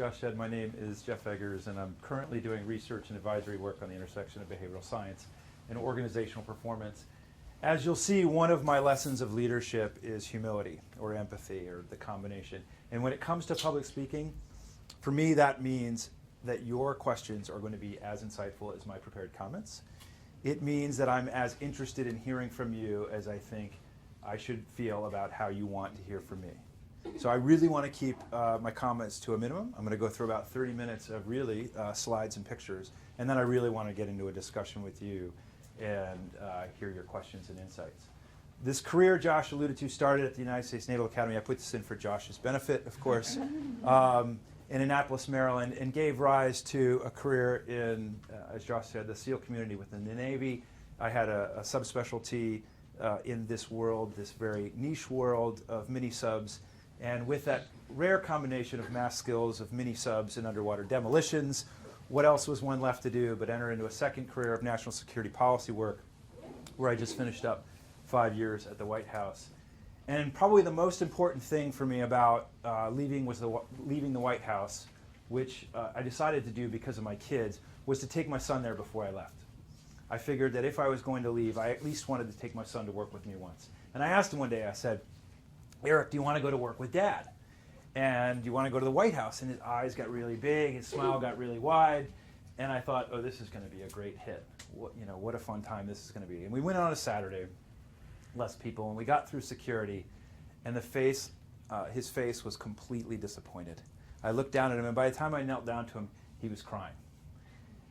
Josh said, my name is Jeff Eggers, and I'm currently doing research and advisory work on the intersection of behavioral science and organizational performance. As you'll see, one of my lessons of leadership is humility or empathy or the combination. And when it comes to public speaking, for me that means that your questions are going to be as insightful as my prepared comments. It means that I'm as interested in hearing from you as I think I should feel about how you want to hear from me. So I really want to keep my comments to a minimum. I'm going to go through about 30 minutes of really slides and pictures, and then I really want to get into a discussion with you and hear your questions and insights. This career Josh alluded to started at the United States Naval Academy. I put this in for Josh's benefit, of course, in Annapolis, Maryland, and gave rise to a career in, as Josh said, the SEAL community within the Navy. I had a subspecialty in this world, this very niche world of mini-subs. And with that rare combination of math skills of mini-subs and underwater demolitions, what else was one left to do but enter into a second career of national security policy work, where I just finished up 5 years at the White House. And probably the most important thing for me about leaving the White House, which I decided to do because of my kids, was to take my son there before I left. I figured that if I was going to leave, I at least wanted to take my son to work with me once. And I asked him one day, I said, Eric, do you want to go to work with Dad? And do you want to go to the White House? And his eyes got really big, his smile got really wide, and I thought, oh, this is going to be a great hit. What a fun time this is going to be. And we went on a Saturday, less people, and we got through security, and his face was completely disappointed. I looked down at him, and by the time I knelt down to him, he was crying.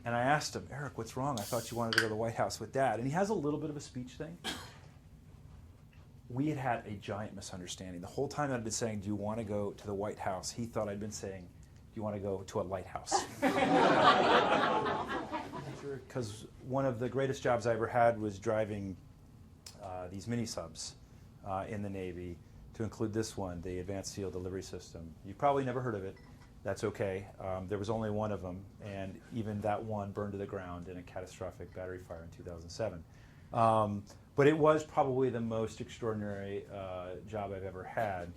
And I asked him, Eric, what's wrong? I thought you wanted to go to the White House with Dad. And he has a little bit of a speech thing. We had a giant misunderstanding. The whole time I'd been saying, do you want to go to the White House? He thought I'd been saying, do you want to go to a lighthouse? Because one of the greatest jobs I ever had was driving these mini-subs in the Navy, to include this one, the Advanced Seal Delivery System. You've probably never heard of it. That's okay. There was only one of them, and even that one burned to the ground in a catastrophic battery fire in 2007. But it was probably the most extraordinary job I've ever had.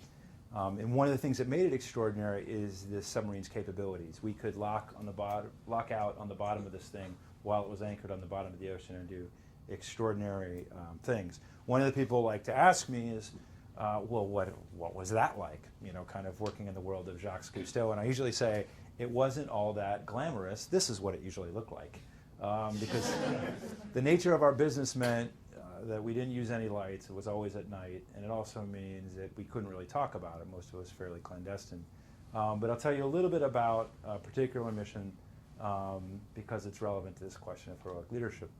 And one of the things that made it extraordinary is the submarine's capabilities. We could lock out on the bottom of this thing while it was anchored on the bottom of the ocean and do extraordinary things. One of the people like to ask me is, well, what was that like? Kind of working in the world of Jacques Cousteau. And I usually say, it wasn't all that glamorous. This is what it usually looked like. Because the nature of our business meant that we didn't use any lights. It was always at night. And it also means that we couldn't really talk about it. Most of it was fairly clandestine. But I'll tell you a little bit about a particular mission because it's relevant to this question of heroic leadership.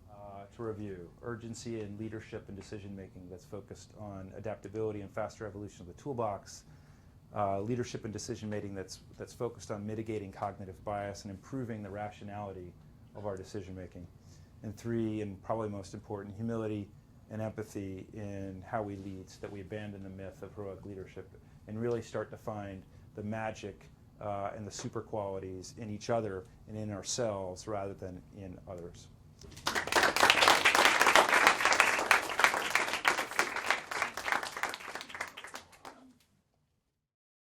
To review, urgency in leadership and decision-making that's focused on adaptability and faster evolution of the toolbox. Leadership and decision-making that's focused on mitigating cognitive bias and improving the rationality of our decision-making. And 3, and probably most important, humility and empathy in how we lead, so that we abandon the myth of heroic leadership and really start to find the magic and the super qualities in each other and in ourselves rather than in others.